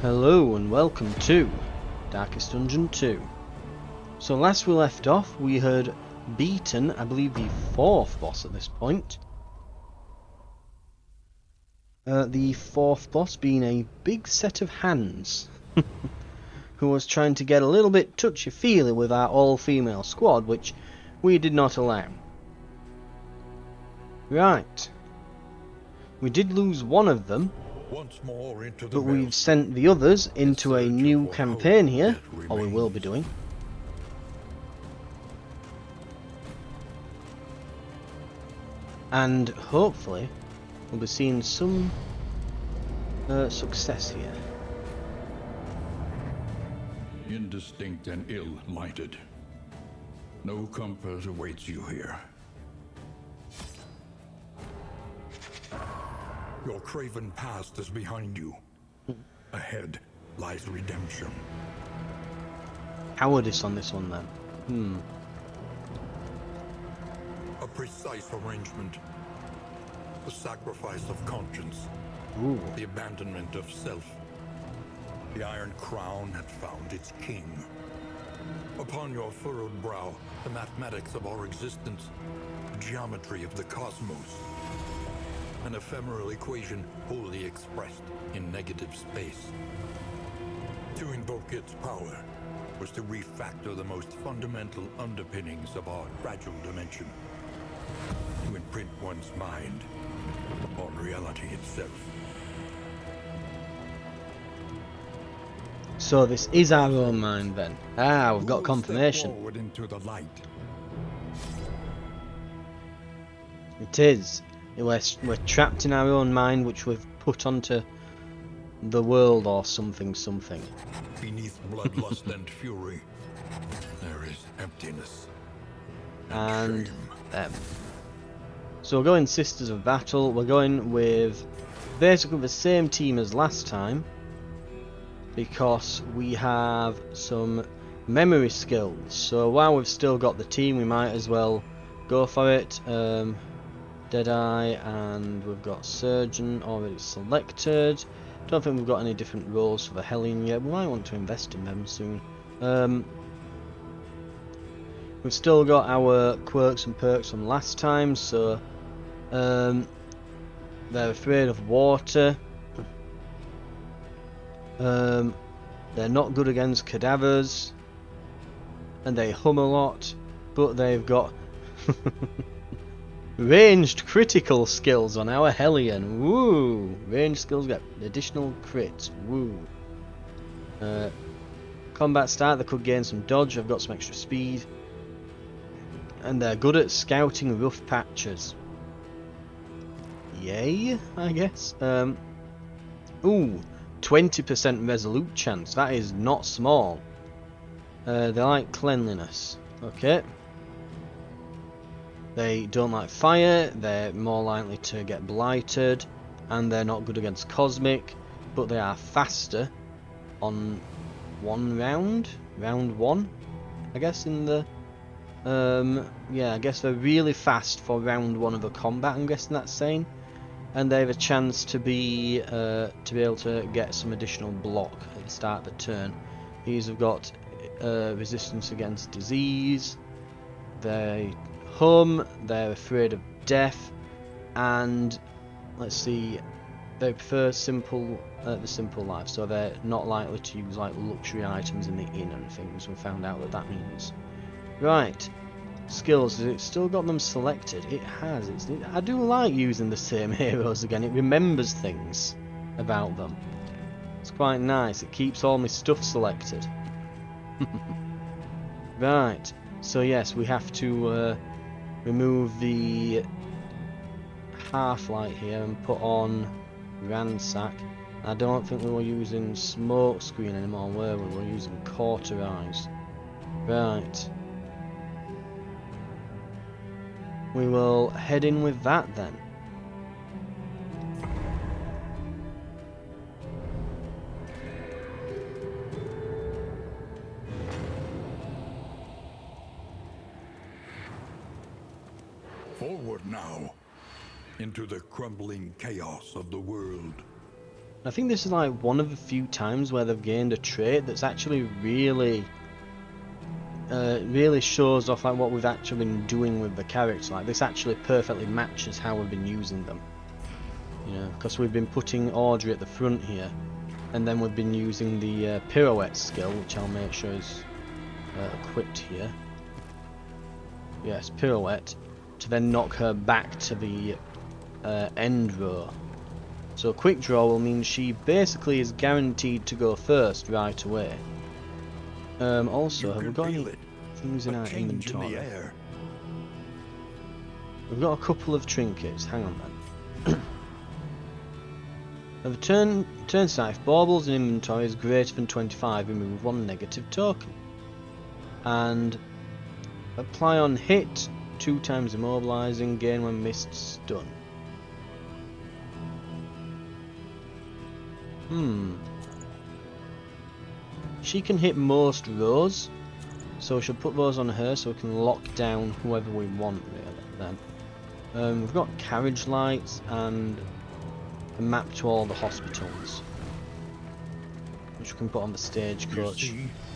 Hello and welcome to Darkest Dungeon 2. So last we left off, we had beaten, I believe, the fourth boss at this point. The fourth boss being a big set of hands, who was trying to get a little bit touchy-feely with our all-female squad, which we did not allow. Right. We did lose one of them, but we've sent the others into a new campaign here, or we will be doing. And hopefully we'll be seeing some success here. Indistinct and ill-lighted. No comfort awaits you here. Your craven past is behind you. Ahead lies redemption. Cowardice on this one then. A precise arrangement. The sacrifice of conscience. Ooh. The abandonment of self. The Iron Crown had found its king. Upon your furrowed brow, the mathematics of our existence, the geometry of the cosmos. An ephemeral equation wholly expressed in negative space. To invoke its power was to refactor the most fundamental underpinnings of our fragile dimension. To imprint one's mind on reality itself. So this is our own mind then. Ah, we've got confirmation. Forward into the light. It is. We're trapped in our own mind, which we've put onto the world or something. Beneath bloodlust and fury, there is emptiness And shame. them. So we're going Sisters of Battle. We're going with basically the same team as last time, because we have some memory skills. So while we've still got the team, we might as well go for it. Deadeye, and we've got Surgeon already selected. Don't think we've got any different roles for the Hellion yet. We might want to invest in them soon. We've still got our quirks and perks from last time, so they're afraid of water. They're not good against cadavers, and they hum a lot, but they've got ranged critical skills on our Hellion. Woo! Ranged skills get additional crits. Woo! Combat start, they could gain some dodge. I've got some extra speed. And they're good at scouting rough patches. Yay, I guess. Ooh, 20% resolute chance. That is not small. They like cleanliness. Okay. They don't like fire, they're more likely to get blighted, and they're not good against cosmic, but they are faster on round one, I guess, in the yeah, I guess they're really fast for round one of a combat, I'm guessing that's saying, and they have a chance to be able to get some additional block at the start of the turn. These have got resistance against disease. They hum, they're afraid of death, and let's see, they prefer the simple life, so they're not likely to use like luxury items in the inn and things. We found out what that means. Right, skills, has it still got them selected? It has. I do like using the same heroes again, it remembers things about them. It's quite nice, it keeps all my stuff selected. Right, so yes, we have to remove the half light here and put on ransack. I don't think we were using smoke screen anymore, were we? We were using cauterize. Right. We will head in with that then. Forward now, into the crumbling chaos of the world. I think this is like one of the few times where they've gained a trait that's actually really really shows off like what we've actually been doing with the character. Like this actually perfectly matches how we've been using them. You know, because we've been putting Audrey at the front here, and then we've been using the pirouette skill, which I'll make sure is equipped here. Yes, pirouette, to then knock her back to the end row. So quick draw will mean she basically is guaranteed to go first right away. Also, have we got any things in our inventory? We've got a couple of trinkets. Hang on then. Of a turn start, if baubles in inventory is greater than 25, remove 1 negative token. And apply on hit, 2 times immobilizing, gain when missed stun. She can hit most rows, so we should put those on her so we can lock down whoever we want really then. We've got carriage lights and a map to all the hospitals, which we can put on the stagecoach.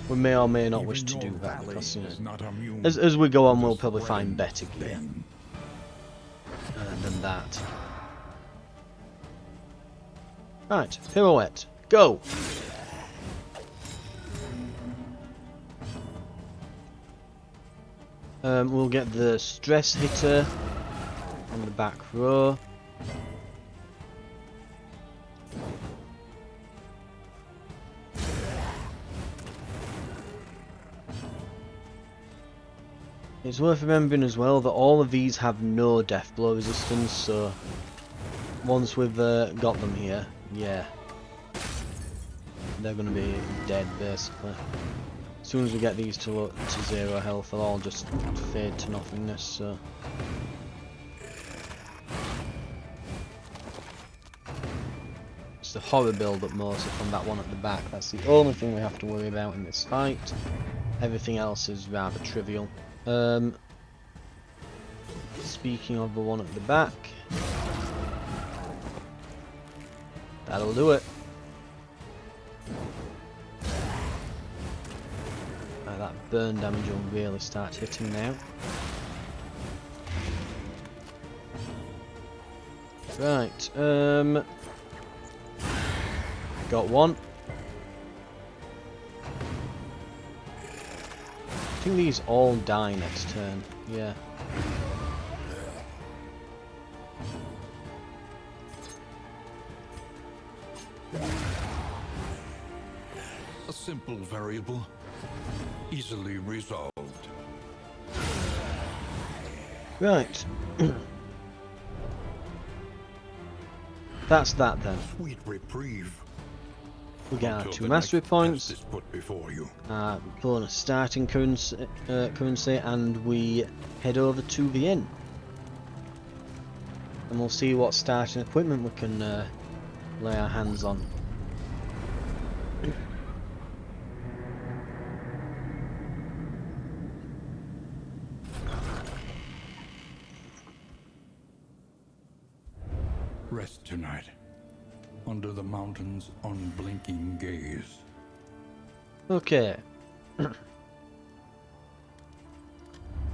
We may or may not wish to do that because, you know, as we go on we'll probably find better gear than that. Right, pirouette, go! We'll get the stress hitter on the back row. It's worth remembering as well that all of these have no death blow resistance, so once we've got them here, yeah, they're going to be dead basically. As soon as we get these to 0 health, they'll all just fade to nothingness, so... It's the horror build-up mostly from that one at the back. That's the only thing we have to worry about in this fight. Everything else is rather trivial. Speaking of the one at the back... That'll do it. That burn damage will really start hitting now. Right, got one. I think these all die next turn, yeah. A simple variable. Easily resolved. Right. That's that then. Sweet reprieve. We get our 2 mastery points, put before you. bonus starting currency, and we head over to the inn. And we'll see what starting equipment we can lay our hands on. Rest tonight, under the mountain's unblinking gaze. Okay.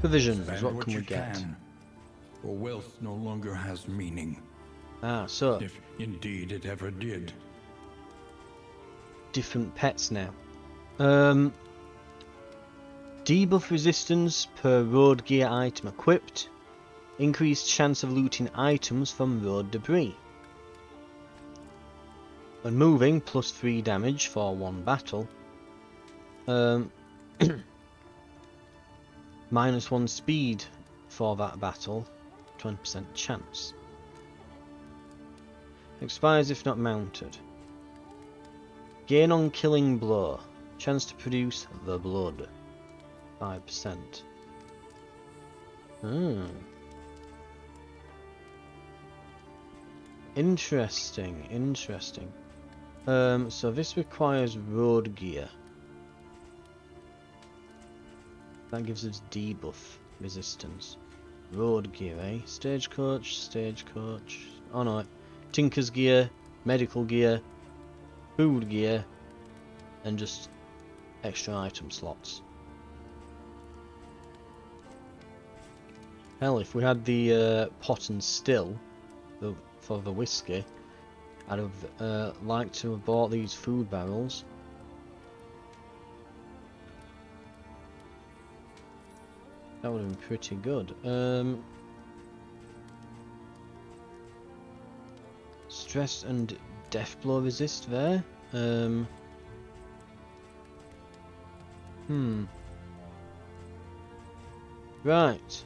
Provisions, what can we get? For wealth no longer has meaning. So If indeed it ever did. different pets now. Debuff resistance per road gear item equipped. Increased chance of looting items from road debris. When moving, plus 3 damage for 1 battle. Minus 1 speed for that battle. 20% chance. Expires if not mounted. Gain on killing blow. Chance to produce the blood. 5%. Interesting, interesting. So this requires road gear. That gives us debuff resistance. Road gear, eh? Stagecoach, stagecoach. Oh no, Tinker's gear, medical gear, food gear, and just extra item slots. Hell, if we had the pot and still for the whiskey, I'd have liked to have bought these food barrels. That would have been pretty good. Stress and death blow resist there. Right.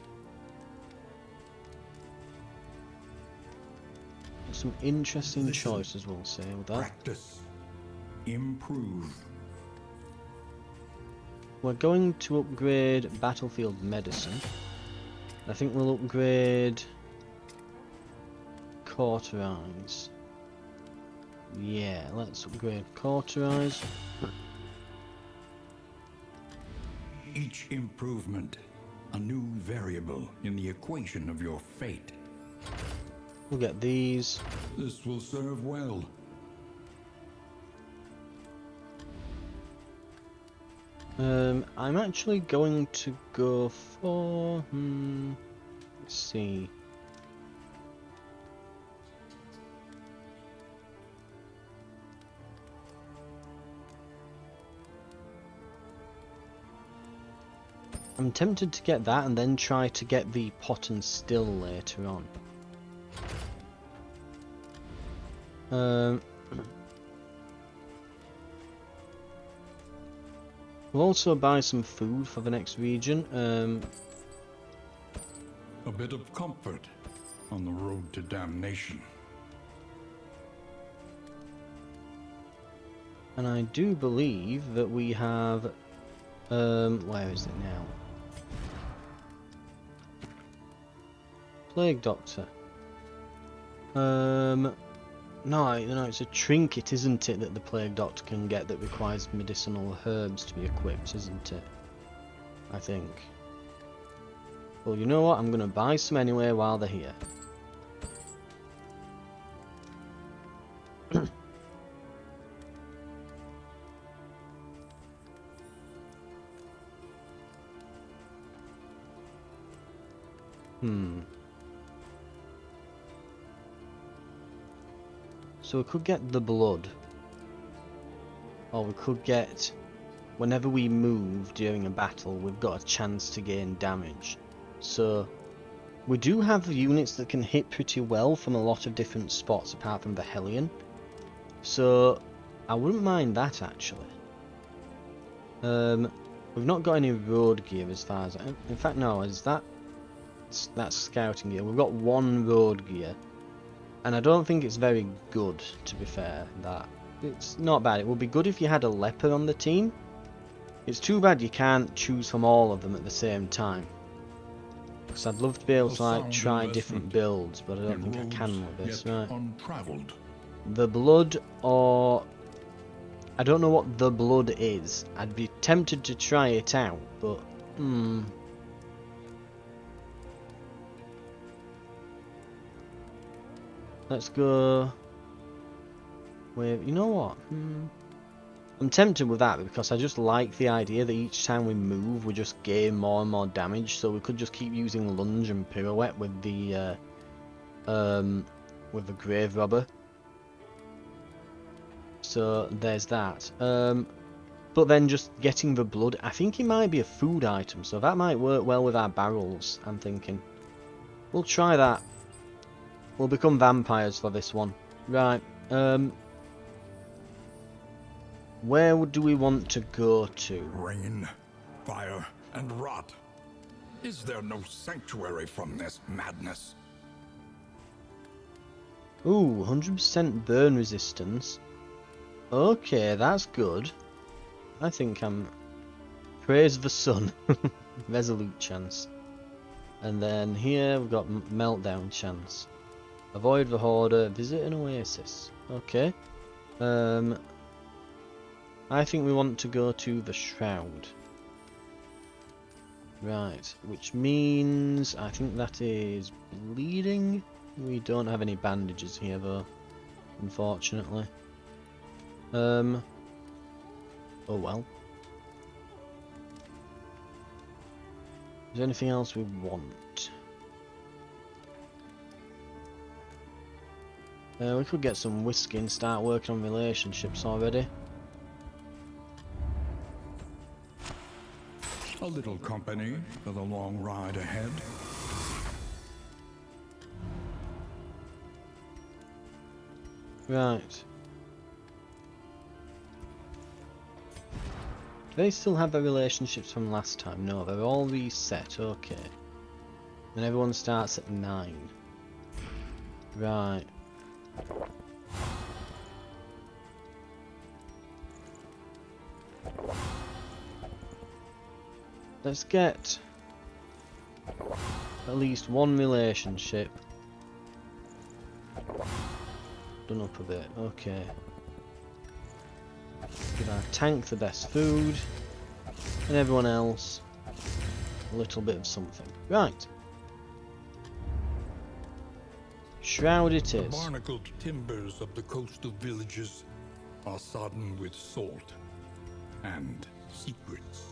Some interesting choices, we'll say, with that. Practice. Improve. We're going to upgrade battlefield medicine. I think we'll upgrade cauterize. Yeah, let's upgrade cauterize. Each improvement, a new variable in the equation of your fate. We'll get these. This will serve well. I'm actually going to go for... let's see. I'm tempted to get that and then try to get the pot and still later on. We'll also buy some food for the next region. A bit of comfort on the road to damnation. And I do believe that we have... where is it now? Plague Doctor. No, it's a trinket, isn't it, that the Plague Doctor can get that requires medicinal herbs to be equipped, isn't it? I think. Well, you know what? I'm going to buy some anyway while they're here. So we could get the blood. Or we could get... Whenever we move during a battle, we've got a chance to gain damage. So... We do have units that can hit pretty well from a lot of different spots apart from the Hellion. So... I wouldn't mind that, actually. We've not got any road gear as far as... In fact, no, is that... That's scouting gear. We've got one road gear. And I don't think it's very good, to be fair, that. It's not bad. It would be good if you had a leper on the team. It's too bad you can't choose from all of them at the same time. Because I'd love to be able to like try different builds, but I don't think I can with this. Right. The blood, or... I don't know what the blood is. I'd be tempted to try it out, but... Let's go with... You know what? I'm tempted with that because I just like the idea that each time we move we just gain more and more damage, so we could just keep using lunge and pirouette with the grave robber. So there's that. But then just getting the blood, I think it might be a food item, so that might work well with our barrels, I'm thinking. We'll try that. We'll become vampires for this one. Right, where do we want to go to? Rain, fire, and rot. Is there no sanctuary from this madness? Ooh, 100% burn resistance. Okay, that's good. I think I'm... Praise the sun. Resolute chance. And then here we've got meltdown chance. Avoid the hoarder, visit an oasis. Okay. I think we want to go to the shroud. Right, which means I think that is bleeding. We don't have any bandages here though, unfortunately. Oh well. Is there anything else we want? We could get some whiskey and start working on relationships already. A little company for the long ride ahead. Right. Do they still have their relationships from last time? No, they're all reset, okay. And everyone starts at 9. Right. Let's get at least one relationship done up a bit, okay. Give our tank the best food, and everyone else a little bit of something. Right. Shroud it The is. barnacled timbers of the coastal villages are sodden with salt and secrets.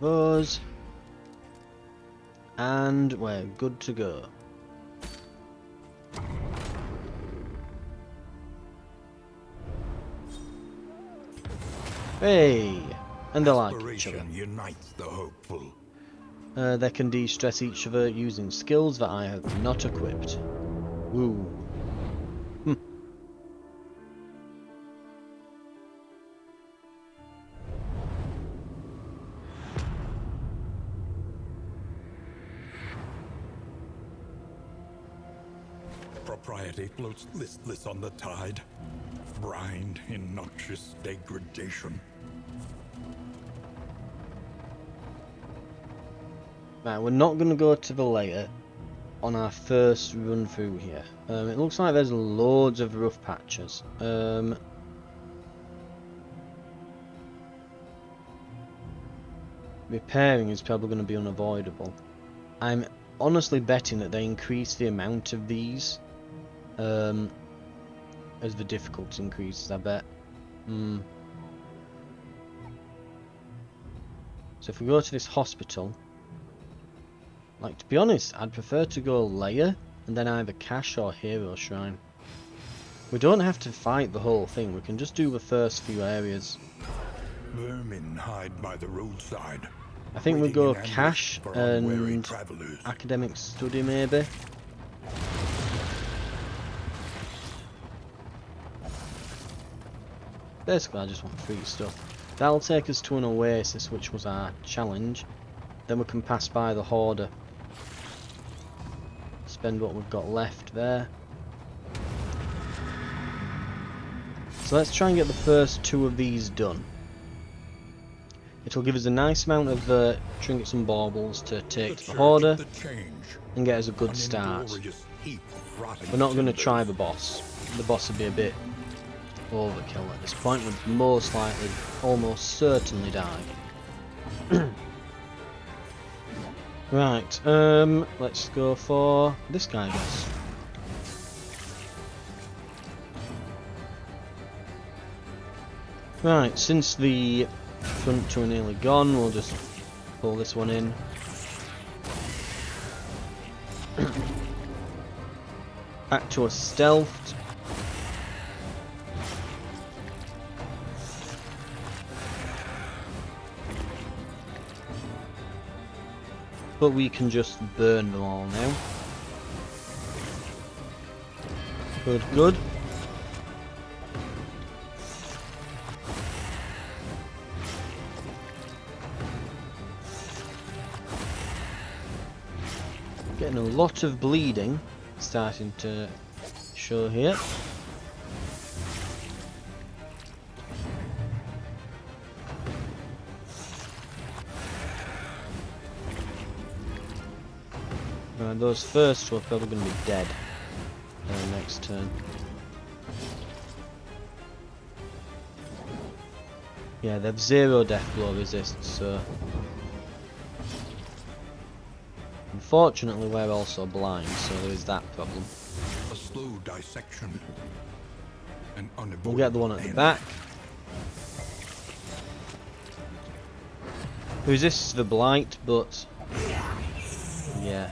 Those. And we're good to go. Hey! And they like each other. Aspiration unites the hopeful. They can de-stress each other using skills that I have not equipped. Woo. Propriety floats listless on the tide, brined in noxious degradation. Right, we're not going to go to the layer on our first run through here. It looks like there's loads of rough patches. Repairing is probably going to be unavoidable. I'm honestly betting that they increase the amount of these as the difficulty increases, I bet. So if we go to this hospital, like, to be honest, I'd prefer to go layer and then either cache or hero shrine. We don't have to fight the whole thing, we can just do the first few areas. Vermin hide by the roadside. I think we waiting go in ambush cache for unwary and travelers. academic study maybe. Basically I just want free stuff. That'll take us to an oasis, which was our challenge. Then we can pass by the hoarder. Spend what we've got left there. So let's try and get the first 2 of these done. It'll give us a nice amount of trinkets and baubles to take to the hoarder and get us a good start. We're not going to try the boss. The boss would be a bit overkill at this point. We'd most likely, almost certainly die. Right, let's go for this guy, I guess. Right, since the front 2 are nearly gone, we'll just pull this one in. Back to a stealthed. But we can just burn them all now. Good, good. Getting a lot of bleeding starting to show here. Those first 2 are probably going to be dead next turn. Yeah, they've 0 death blow resist, so unfortunately we're also blind, so there is that problem. slow dissection. An unavoidable We'll get the one at the end. back. Resists the blight, but yeah.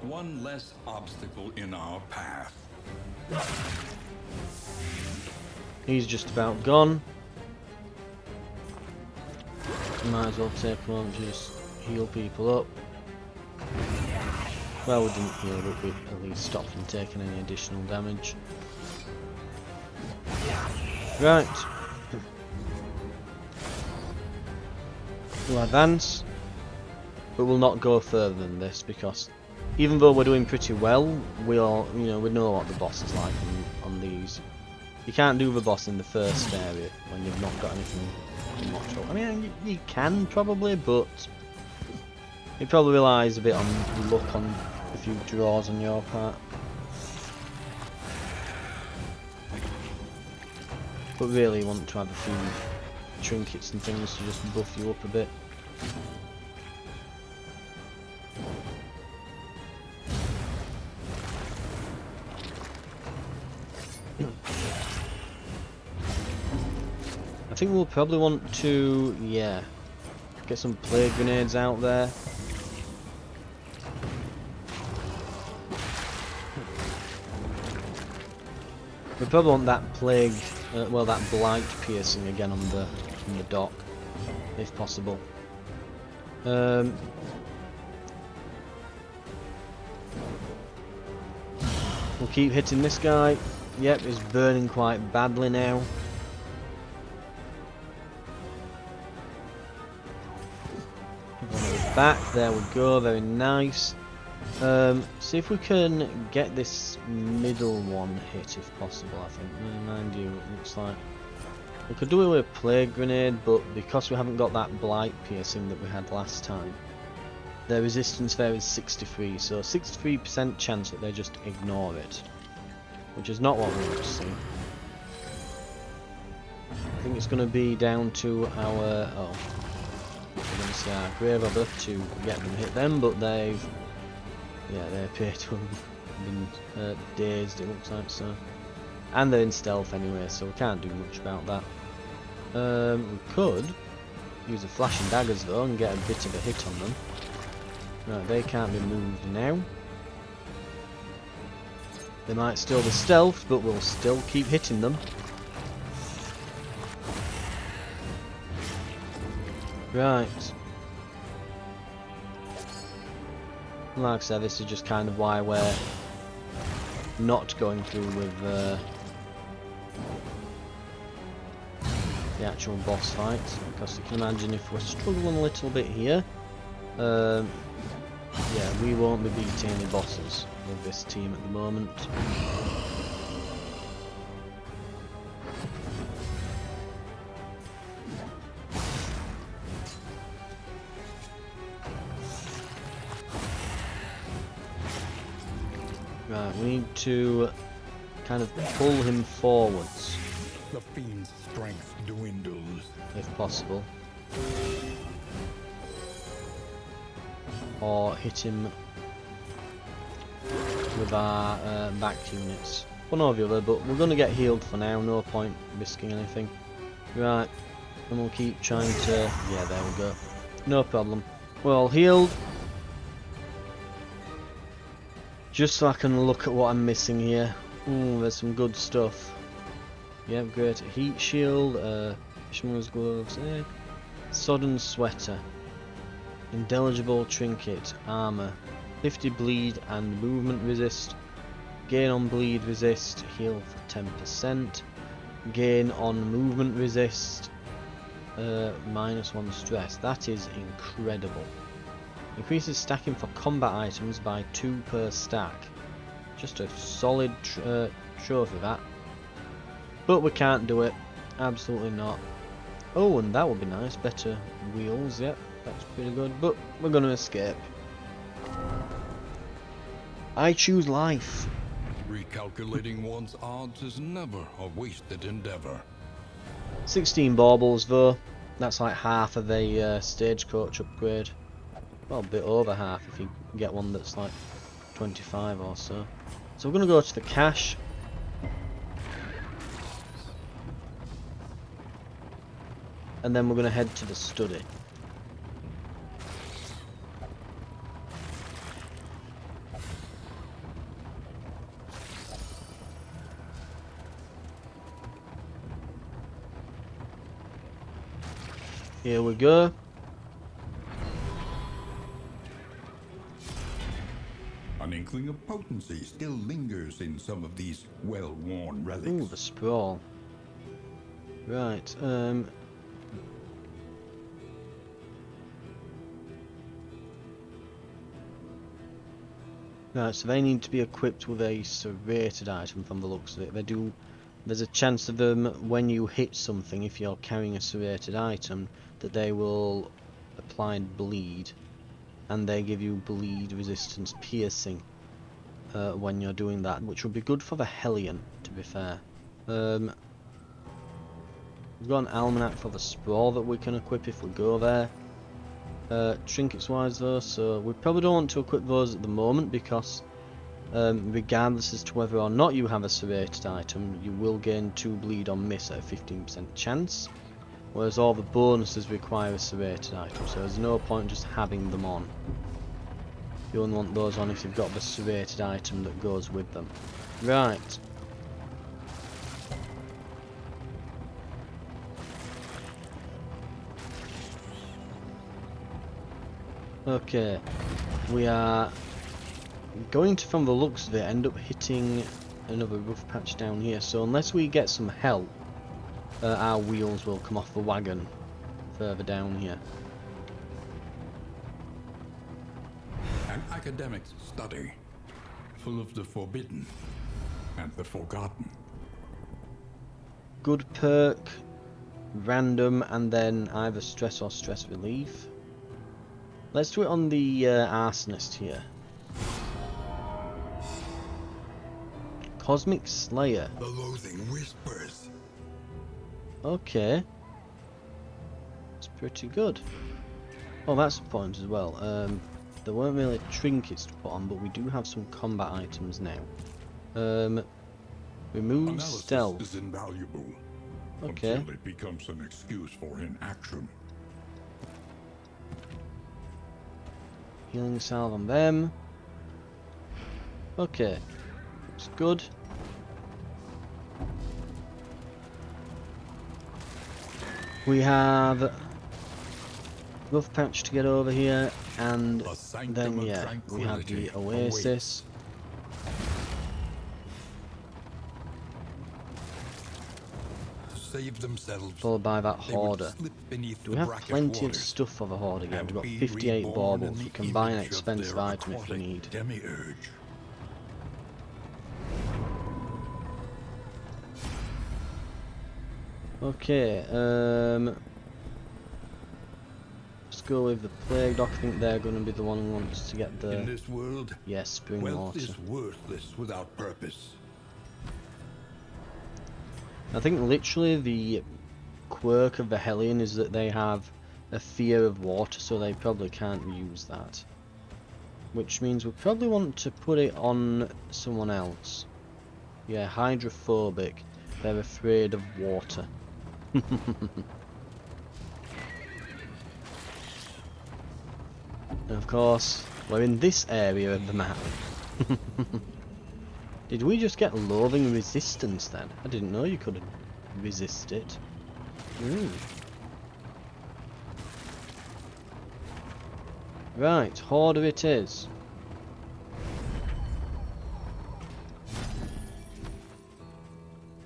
One less obstacle in our path. He's just about gone. Might as well take a moment to just heal people up. Well, we didn't heal, but we at least stopped from taking any additional damage. Right. We'll advance, but we'll not go further than this because even though we're doing pretty well, we know what the boss is like on these. You can't do the boss in the first area when you've not got anything much up. I mean, you can probably, but it probably relies a bit on luck on a few draws on your part. But really you want to have a few trinkets and things to just buff you up a bit. I think we'll probably want to, yeah, get some plague grenades out there. We probably want that plague, well, that blight piercing again on the dock, if possible. We'll keep hitting this guy. Yep, he's burning quite badly now. Back, there we go, very nice. See if we can get this middle one hit if possible, I think. Mind you, it looks like we could do it with a plague grenade, but because we haven't got that blight piercing that we had last time, their resistance there is 63, so 63% chance that they just ignore it, which is not what we want to see. I think it's going to be down to our, we're going to see our grave robber to get them hit them, but they appear to have been dazed, it looks like, so. And they're in stealth anyway, so we can't do much about that. We could use a flashing daggers though and get a bit of a hit on them. Right, they can't be moved now. They might still be stealth, but we'll still keep hitting them. Right. Like I said, this is just kind of why we're not going through with the actual boss fight, because you can imagine if we're struggling a little bit here, yeah, we won't be beating any bosses with this team at the moment. Right, we need to kind of pull him forwards. The fiend's strength dwindles. If possible. Or hit him with our back units. One or the other, but we're going to get healed for now, no point risking anything. Right, and we'll keep trying to... yeah, there we go. No problem. We're all healed. Just so I can look at what I'm missing here. Ooh, there's some good stuff. Yep, great. Heat shield, Fisherman's gloves, sodden sweater, indelible trinket, armor, 50 bleed and movement resist, gain on bleed resist, heal for 10%, gain on movement resist, -1 stress. That is incredible. Increases stacking for combat items by 2 per stack. Just a solid trophy that. But we can't do it. Absolutely not. Oh, and that would be nice. Better wheels. Yep, that's pretty good. But we're going to escape. I choose life. Recalculating one's odds is never a wasted endeavor. 16 baubles though. That's like half of a stagecoach upgrade. Well, a bit over half if you get one that's like 25 or so. So we're going to go to the cache. And then we're going to head to the study. Here we go. An inkling of potency still lingers in some of these well-worn relics. Ooh, the sprawl. Right, Right, so they need to be equipped with a serrated item from the looks of it. They do. There's a chance of them, when you hit something, if you're carrying a serrated item, that they will apply bleed. And they give you bleed resistance piercing when you're doing that, which would be good for the Hellion, to be fair. We've got an almanac for the sprawl that we can equip if we go there. Trinkets wise though, so we probably don't want to equip those at the moment because regardless as to whether or not you have a serrated item, you will gain 2 bleed on miss at a 15% chance, whereas all the bonuses require a serrated item, so there's no point just having them on. You only want those on if you've got the serrated item that goes with them. Right. Okay, we are going to, from the looks of it, end up hitting another rough patch down here. So unless we get some help, our wheels will come off the wagon further down here. An academic's study, full of the forbidden and the forgotten. Good perk, random, and then either stress or stress relief. Let's do it on the arsonist here. Cosmic Slayer. The loathing whispers. Okay. It's pretty good. Oh, that's the point as well. There weren't really trinkets to put on, but we do have some combat items now. Remove Analysis stealth. is invaluable. Okay. Until it becomes an excuse for inaction. Healing salve on them. Okay. Looks good. We have rough patch to get over here, and then yeah, we have the oasis. Save themselves. Followed by that They would hoarder. slip beneath Do the we have brackish plenty of waters stuff for the hoarder again? and We've got be 58 reborn baubles. in We the can buy an image of expensive their item if we aquatic need. Demiurge. Okay, let's go with the plague doc. I think they're going to be the one who wants to get In the this world, spring wealth water. is worthless without purpose. I think literally the quirk of the Hellion is that they have a fear of water, so they probably can't use that. Which means we probably want to put it on someone else. Yeah, hydrophobic. They're afraid of water. And of course, we're in this area of the map. Did we just get loathing resistance then? I didn't know you could resist it. Right, hoarder it is.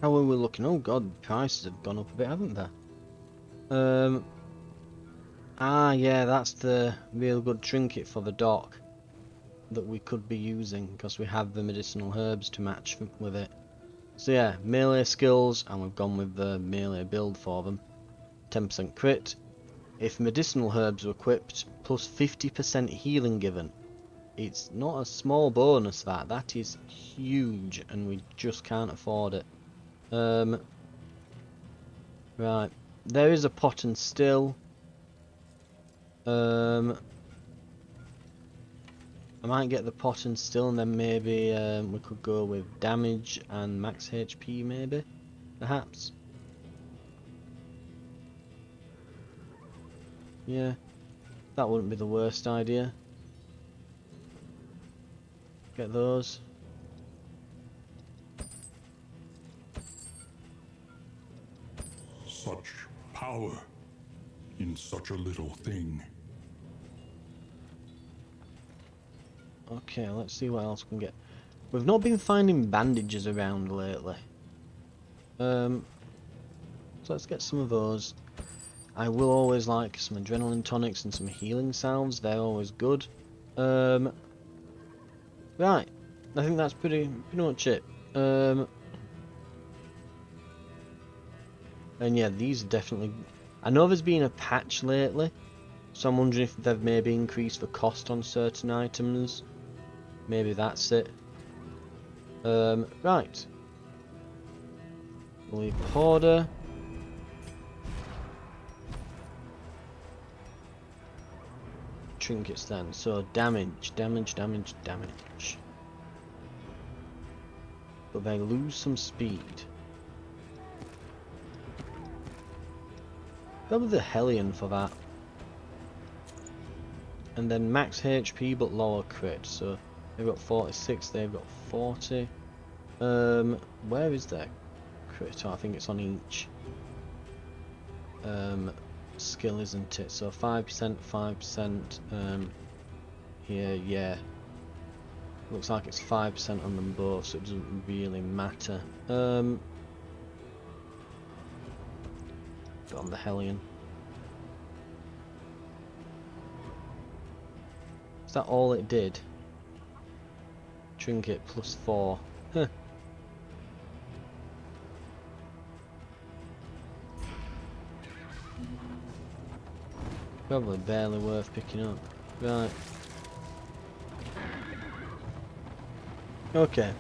How are we looking? Oh god, prices have gone up a bit, haven't they? Ah, yeah, that's the real good trinket for the dock that we could be using because we have the medicinal herbs to match with it. So yeah, melee skills, and we've gone with the melee build for them. 10% crit. If medicinal herbs were equipped, plus 50% healing given. It's not a small bonus, that is huge, and we just can't afford it. Right, there is a pot and still. I might get the pot and still, and then maybe we could go with damage and max HP, maybe, perhaps. Yeah, that wouldn't be the worst idea. Get those. Such power in such a little thing. Okay, let's see what else we can get. We've not been finding bandages around lately. So let's get some of those. I will always like some adrenaline tonics and some healing salves. They're always good. Right, I think that's pretty much it. And yeah, these are definitely. I know there's been a patch lately, so I'm wondering if they've maybe increased the cost on certain items. Maybe that's it. Right. We'll leave Hoarder. Trinkets then. So damage. But they lose some speed. Probably the Hellion for that. And then max HP but lower crit. So they've got 46, they've got 40. Where is their crit? Oh, I think it's on each skill, isn't it? So 5%, 5%. Here, yeah. Looks like it's 5% on them both, so it doesn't really matter. Got on the Hellion. Is that all it did? Trinket +4. Huh. Probably barely worth picking up. Right. Okay.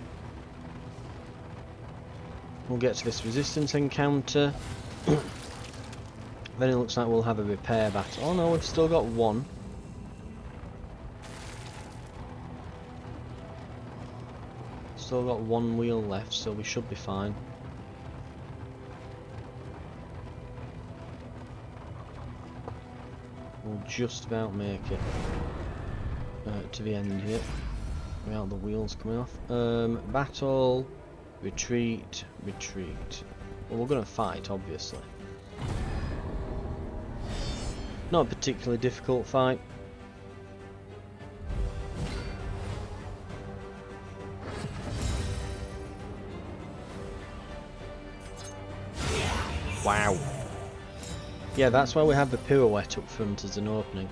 We'll get to this resistance encounter. Then it looks like we'll have a repair battle. Oh no, we've still got one. Still got one wheel left, so we should be fine. We'll just about make it to the end here. Without the wheels coming off. Battle, retreat, retreat. Well, we're going to fight, obviously. Not a particularly difficult fight. Wow. Yeah, that's why we have the pirouette up front as an opening.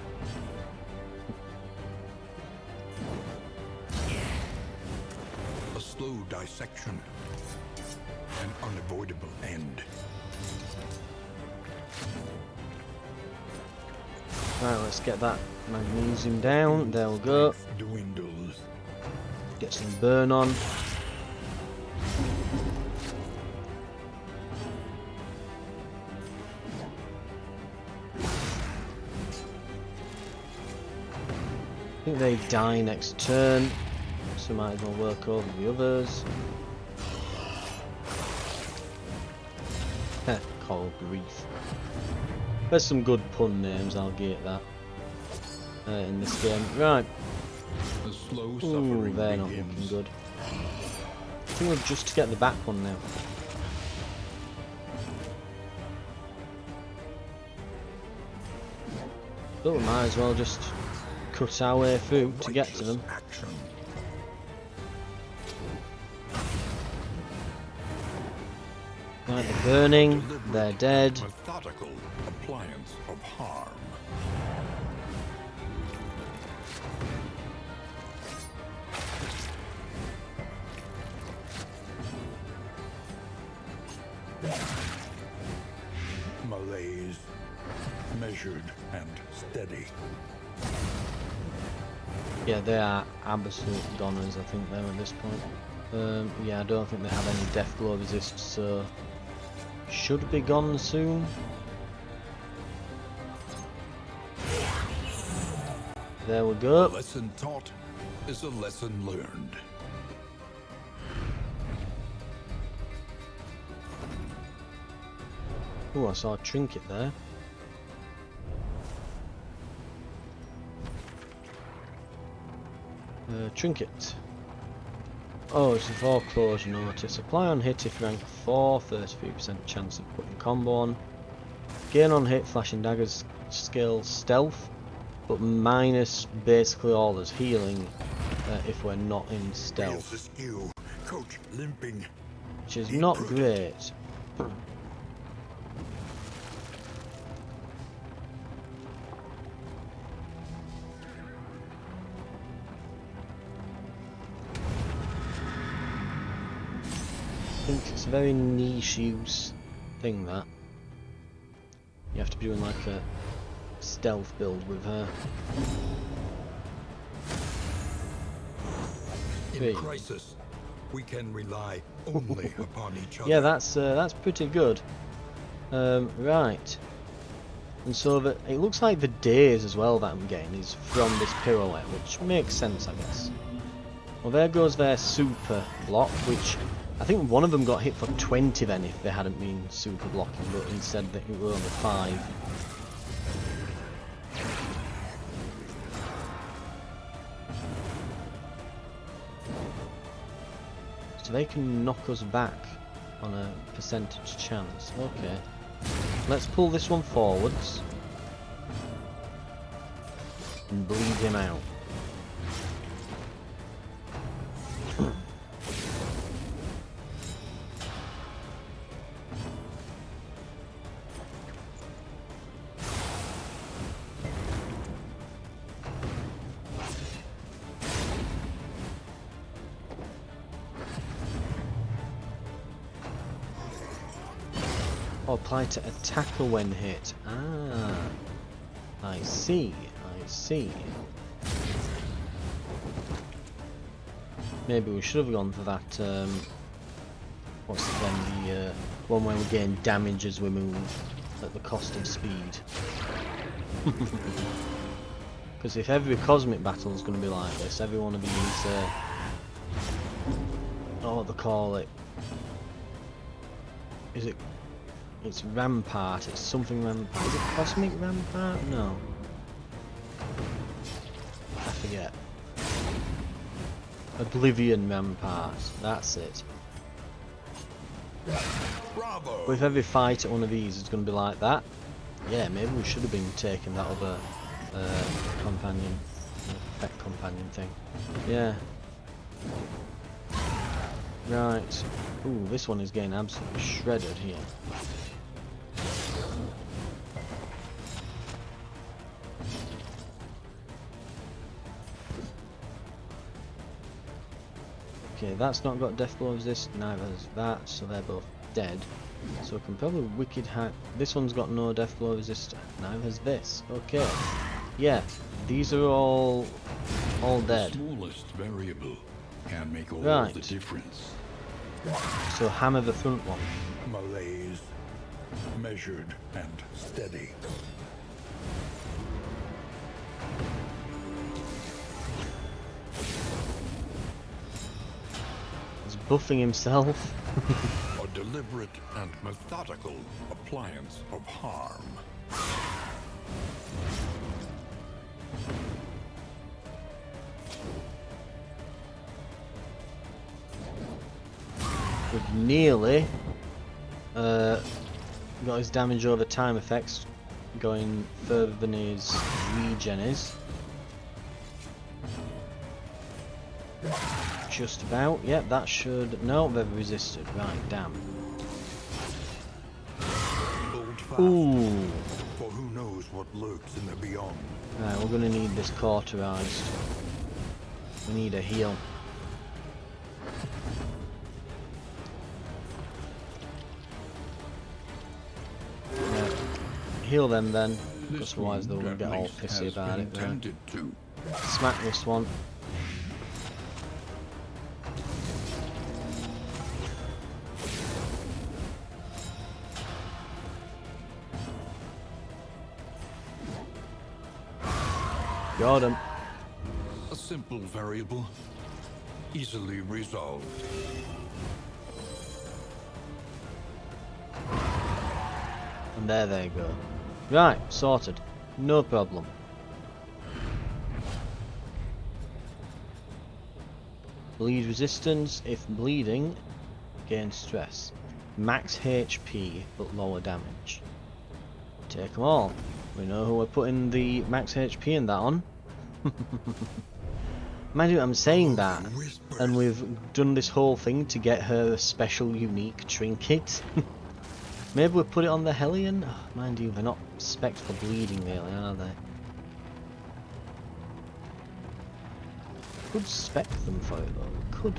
A slow dissection. An unavoidable end. Right, let's get that magnesium down. There we go. Dwindles. Get some burn on. I think they die next turn, so might as well work over the others. Heh, Coral Grief. There's some good pun names, I'll get that in this game. Right. A slow Ooh, suffering they're not begins. looking good. I think we'll just get the back one now. But we might as well just cut our way through to get to them. Action. Right, they're burning, they're dead. Methodical appliance of harm. Malaise, measured and steady. Yeah, they are absolute goners, I think, they're at this point. Yeah, I don't think they have any death glow resist, so should be gone soon. There we A go. lesson taught is a lesson learned. Oh, I saw a trinket there. Trinket. Oh, it's a foreclosure notice. Apply on hit if rank 4, 33% chance of putting combo on. Gain on hit, flashing daggers skill stealth, but minus basically all as healing if we're not in stealth. Wheels askew, coach limping. Which is Be not prudent. great. I think it's a very niche use thing that. You have to be doing like a stealth build with her. In crisis, we can rely only upon each other. Yeah, that's pretty good. Right. And so it looks like the days as well that I'm getting is from this pirouette, which makes sense, I guess. Well, there goes their super block, which I think one of them got hit for 20 then if they hadn't been super blocking, but instead it were only 5. So they can knock us back on a percentage chance. Okay. Let's pull this one forwards and bleed him out. Oh, apply to attacker when hit. Ah, I see, I see. Maybe we should have gone for that, what's it then, the one where we gain damage as we move at the cost of speed. Because if every cosmic battle is going to be like this, every one of these, oh, what they call it, is it? It's Rampart, it's something Rampart. Is it Cosmic Rampart? No. I forget. Oblivion Rampart, that's it. Bravo. With every fight at one of these is going to be like that. Yeah, maybe we should have been taking that other companion, pet companion thing. Yeah. Right. Ooh, this one is getting absolutely shredded here. Okay, that's not got death blow resist, neither has that, so they're both dead. So we can probably wicked hack. This one's got no death blow resist, neither has this. Okay. Yeah, these are all dead. The smallest variable can make all Right. the difference. So hammer the front one. Malaise, measured and steady. He's buffing himself. A deliberate and methodical appliance of harm. We've nearly got his damage over time effects going further than his regen is. Just about. Yep, that should. No, they've resisted. Right, damn. Hold fast, Ooh. for who knows what lurks in the beyond. Right, we're gonna need this cauterized. We need a heal. Yeah. Heal them then, because otherwise they'll get all pissy about it. Right. Smack this one. Got him. A simple variable, easily resolved. And there they go. Right, sorted. No problem. Bleed resistance. If bleeding, gain stress. Max HP, but lower damage. Take them all. We know who we're putting the max HP in that on. Mind you, I'm saying that, and we've done this whole thing to get her a special unique trinket. Maybe we'll put it on the Hellion? Oh, mind you, they're not spec'd for bleeding really, are they? Could spec them for it though, we could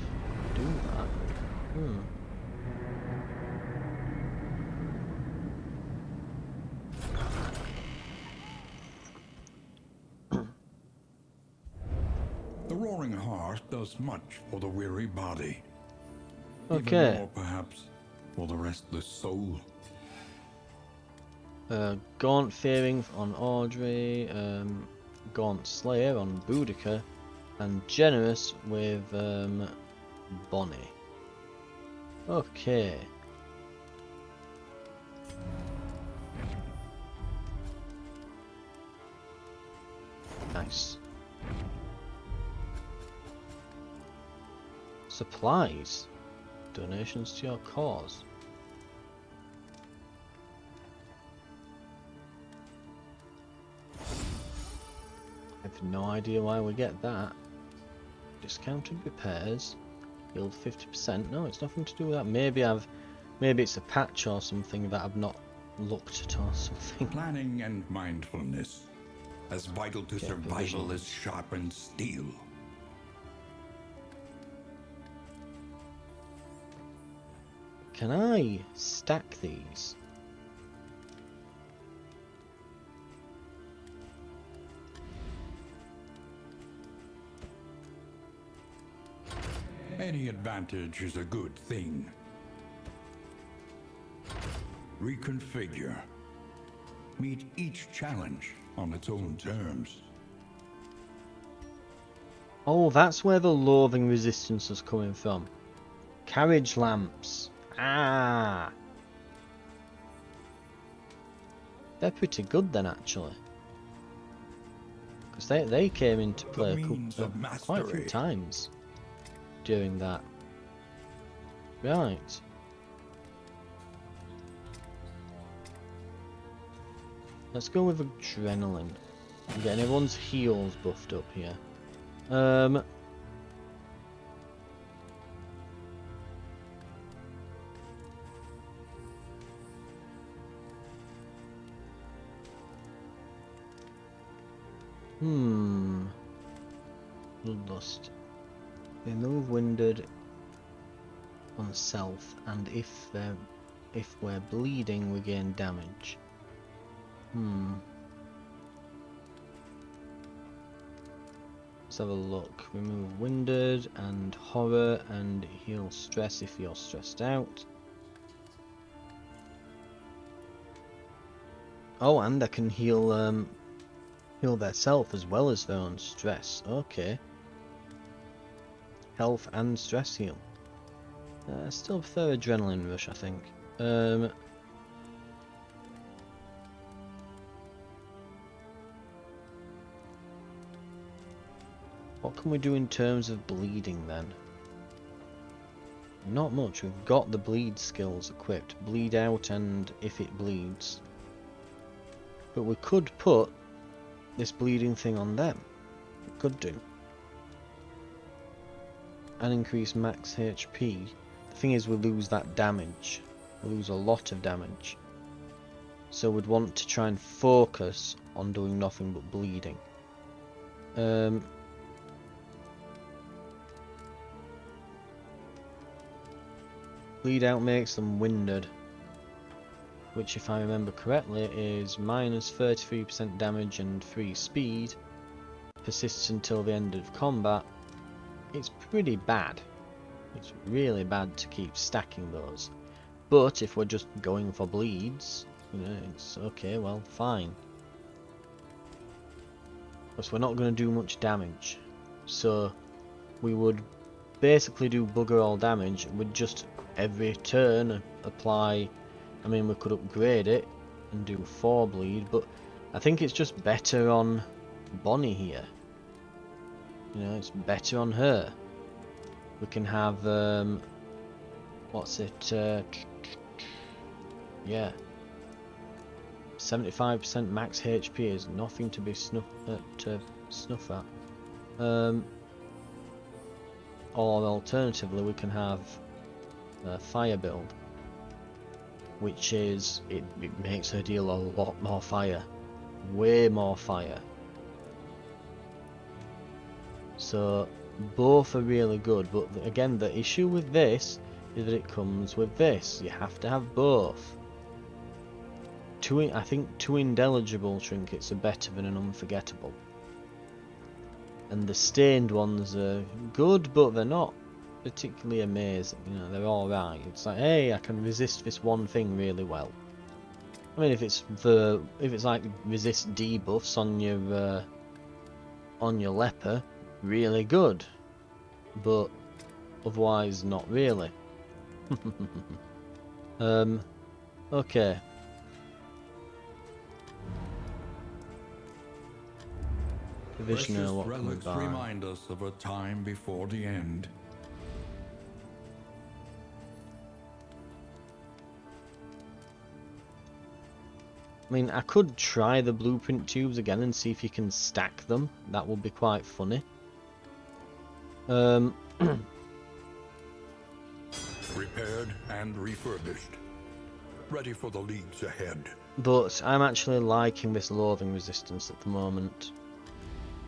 do that. The roaring heart does much for the weary body. Okay. Even more, perhaps, for the restless soul. Gaunt Fearing on Audrey, Gaunt Slayer on Boudica, and Generous with Bonnie. Okay. Nice. Supplies. Donations to your cause. I have no idea why we get that. Discounted repairs. Healed 50%. No, it's nothing to do with that. Maybe it's a patch or something that I've not looked at or something. Planning and mindfulness, as vital to survival as sharpened steel. Can I stack these? Any advantage is a good thing. Reconfigure. Meet each challenge on its own terms. Oh, that's where the loathing resistance is coming from. Carriage lamps. Ah! They're pretty good then, actually. Because they came into play quite a few times during that. Right. Let's go with adrenaline. I'm getting everyone's heals buffed up here. Bloodlust. Remove winded on self, and if we're bleeding, we gain damage. Let's have a look. Remove winded and horror and heal stress if you're stressed out. Oh, and I can heal their self as well as their own stress. Okay. Health and stress heal. I still prefer adrenaline rush, I think. What can we do in terms of bleeding then? Not much. We've got the bleed skills equipped. Bleed out and if it bleeds. But we could put this bleeding thing on them. We could do. And increase max HP. The thing is we lose that damage. We lose a lot of damage. So we'd want to try and focus on doing nothing but bleeding. Bleed out makes them winded, which if I remember correctly is minus 33% damage and 3 speed, persists until the end of combat. It's pretty bad. It's really bad to keep stacking those. But if we're just going for bleeds, you know, it's okay, well, fine. Because we're not going to do much damage. So we would basically do bugger all damage with just every turn apply. I mean, we could upgrade it and do 4 bleed, but I think it's just better on Bonnie here. You know, it's better on her. We can have what's it? Yeah, 75% max HP is nothing to be snuff at. Or alternatively, we can have a fire build, which is it makes her deal a lot more fire, way more fire. So both are really good, but again, the issue with this is that it comes with this. You have to have both. I think 2 indeligible trinkets are better than an unforgettable. And the stained ones are good, but they're not particularly amazing. You know, they're alright. It's like, hey, I can resist this one thing really well. I mean, if it's like resist debuffs on your leper, really good. But otherwise, not really. Okay. Precious What can we relics buy? remind us of a time before the end. I mean, I could try the blueprint tubes again and see if you can stack them. That would be quite funny. Repaired and refurbished. Ready for the leagues ahead. But I'm actually liking this loathing resistance at the moment.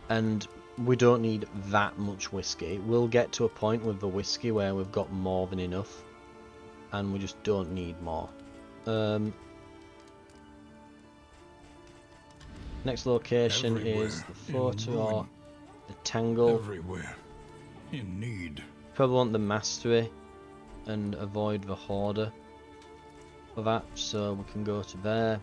And we don't need that much whiskey. We'll get to a point with the whiskey where we've got more than enough. And we just don't need more. Next location is the Forter or the Tangle. Everywhere in need. Probably want the Mastery and avoid the Hoarder for that, so we can go to there.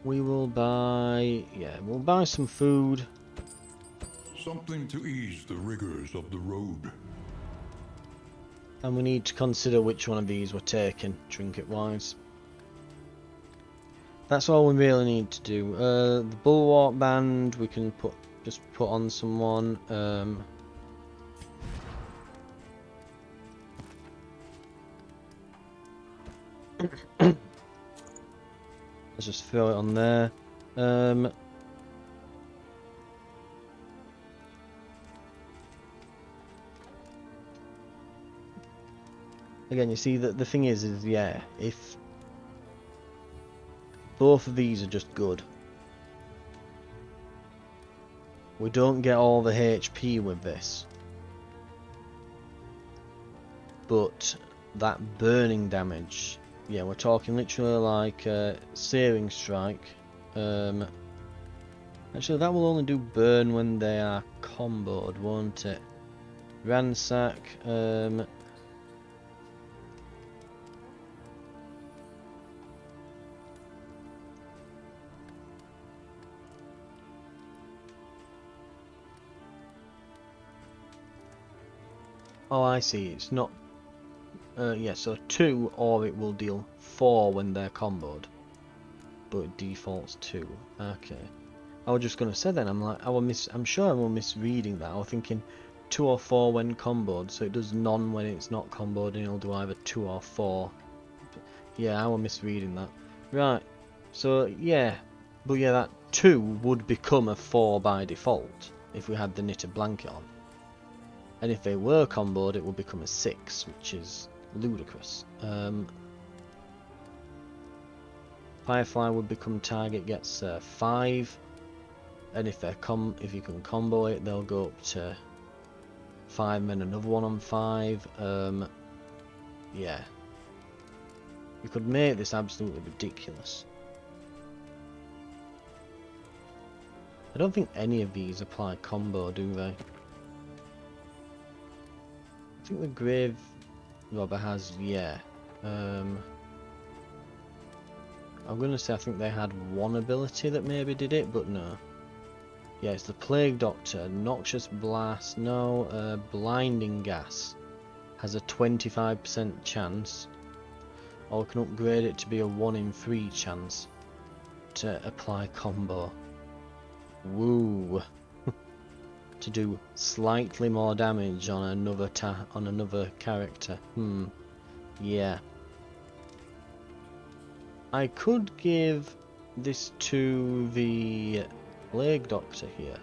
We will buy, we'll buy some food. Something to ease the rigors of the road. And we need to consider which one of these we're taking, trinket-wise. That's all we really need to do. The Bulwark Band, we can just put on someone. Let's just throw it on there. Again, you see that the thing is yeah, if both of these are just good, we don't get all the HP with this, but that burning damage, yeah, we're talking literally like Searing Strike. Actually, that will only do burn when they are comboed, won't it? Ransack. Oh, I see. It's not. Yeah, so 2, or it will deal 4 when they're comboed, but it defaults 2. Okay. I was just gonna say then. I'm sure I was misreading that. I was thinking 2 or 4 when comboed, so it does none when it's not comboed, and it'll do either 2 or 4. Yeah, I was misreading that. Right. So yeah, but yeah, that 2 would become a 4 by default if we had the knitted blanket on. And if they were comboed, it would become a 6, which is ludicrous. Firefly would become target, gets 5, and if you can combo it, they'll go up to 5, and then another one on 5. Yeah, you could make this absolutely ridiculous. I don't think any of these apply combo, do they? I think the Grave Robber has, yeah. I'm gonna say I think they had one ability that maybe did it, but no. Yeah, it's the Plague Doctor. Noxious Blast. No. Blinding Gas has a 25% chance. Or we can upgrade it to be a 1 in 3 chance to apply combo. Woo! To do slightly more damage on another character. Yeah. I could give this to the Plague Doctor here.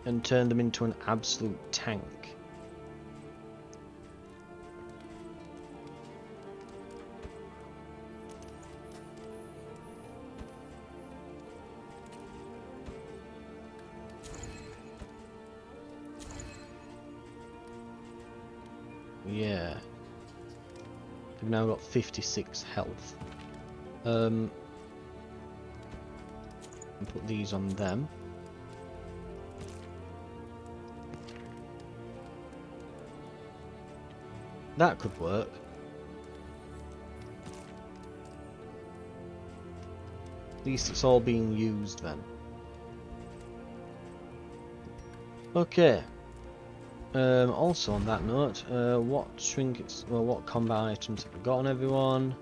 And turn them into an absolute tank. Yeah. They've now got 56 health. And put these on them. That could work. At least it's all being used then. Okay. Also on that note, what trinkets, well, what combat items have we got on everyone?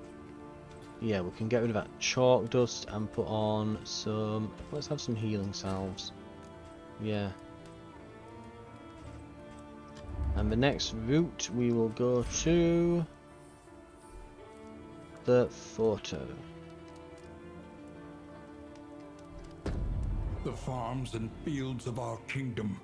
Yeah, we can get rid of that chalk dust and put on some. Let's have some healing salves. Yeah. And the next route we will go to the photo. The farms and fields of our kingdom,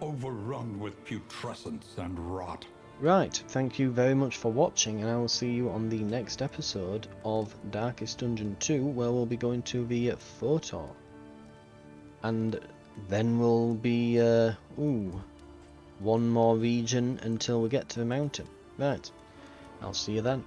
overrun with putrescence and rot. Right, thank you very much for watching, and I will see you on the next episode of Darkest Dungeon 2, where we'll be going to the photo. And then we'll be, one more region until we get to the mountain. Right, I'll see you then.